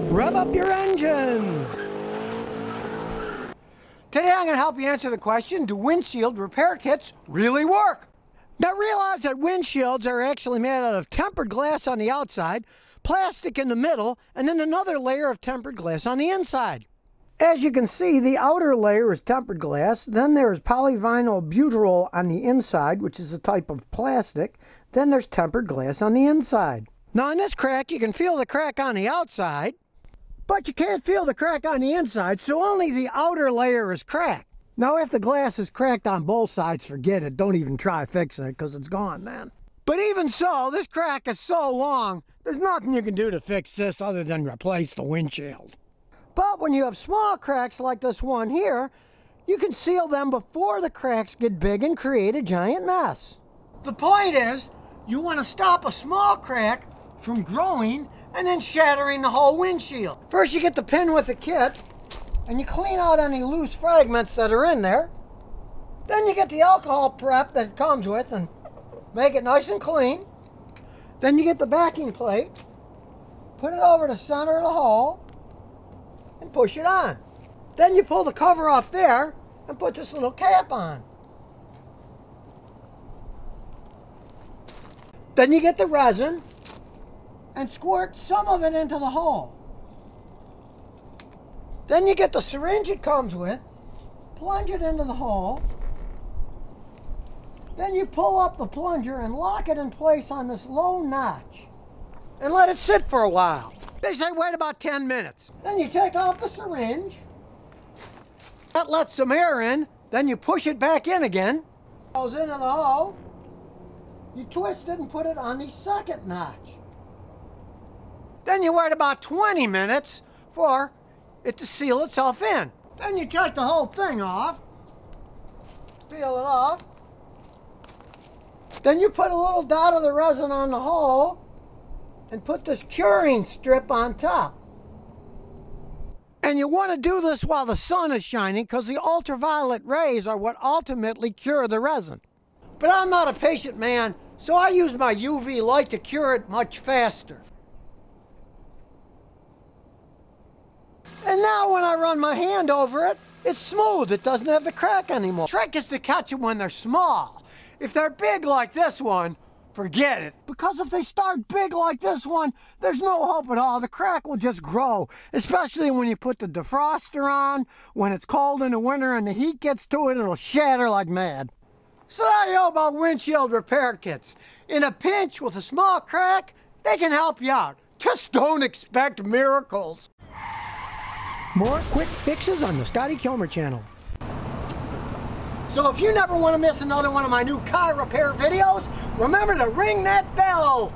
Rev up your engines! Today I'm going to help you answer the question, do windshield repair kits really work? Now realize that windshields are actually made out of tempered glass on the outside, plastic in the middle, and then another layer of tempered glass on the inside. As you can see, the outer layer is tempered glass, then there's polyvinyl butyrol on the inside, which is a type of plastic, then there's tempered glass on the inside. Now in this crack, you can feel the crack on the outside, but you can't feel the crack on the inside, so only the outer layer is cracked. Now if the glass is cracked on both sides, forget it, don't even try fixing it, because it's gone then. But even so, this crack is so long, there's nothing you can do to fix this other than replace the windshield. But when you have small cracks like this one here, you can seal them before the cracks get big and create a giant mess. The point is, you want to stop a small crack from growing and then shattering the whole windshield. First you get the pin with the kit, and you clean out any loose fragments that are in there. Then you get the alcohol prep that it comes with and make it nice and clean. Then you get the backing plate, put it over the center of the hole, and push it on. Then you pull the cover off there and put this little cap on. Then you get the resin and squirt some of it into the hole. Then you get the syringe it comes with, plunge it into the hole. Then you pull up the plunger and lock it in place on this low notch and let it sit for a while. They say wait about 10 minutes. Then you take off the syringe. That lets some air in. Then you push it back in again. It goes into the hole. You twist it and put it on the second notch. Then you wait about 20 minutes for it to seal itself in. Then you take the whole thing off. Peel it off. Then you put a little dot of the resin on the hole and put this curing strip on top. And you want to do this while the sun is shining because the ultraviolet rays are what ultimately cure the resin. But I'm not a patient man, so I use my UV light to cure it much faster. And now when I run my hand over it, it's smooth, it doesn't have the crack anymore. The trick is to catch them when they're small. If they're big like this one, forget it. Because if they start big like this one, there's no hope at all. The crack will just grow, especially when you put the defroster on. When it's cold in the winter and the heat gets to it, it'll shatter like mad. So there you go about windshield repair kits. In a pinch with a small crack, they can help you out. Just don't expect miracles. More quick fixes on the Scotty Kilmer channel. So if you never want to miss another one of my new car repair videos, remember to ring that bell.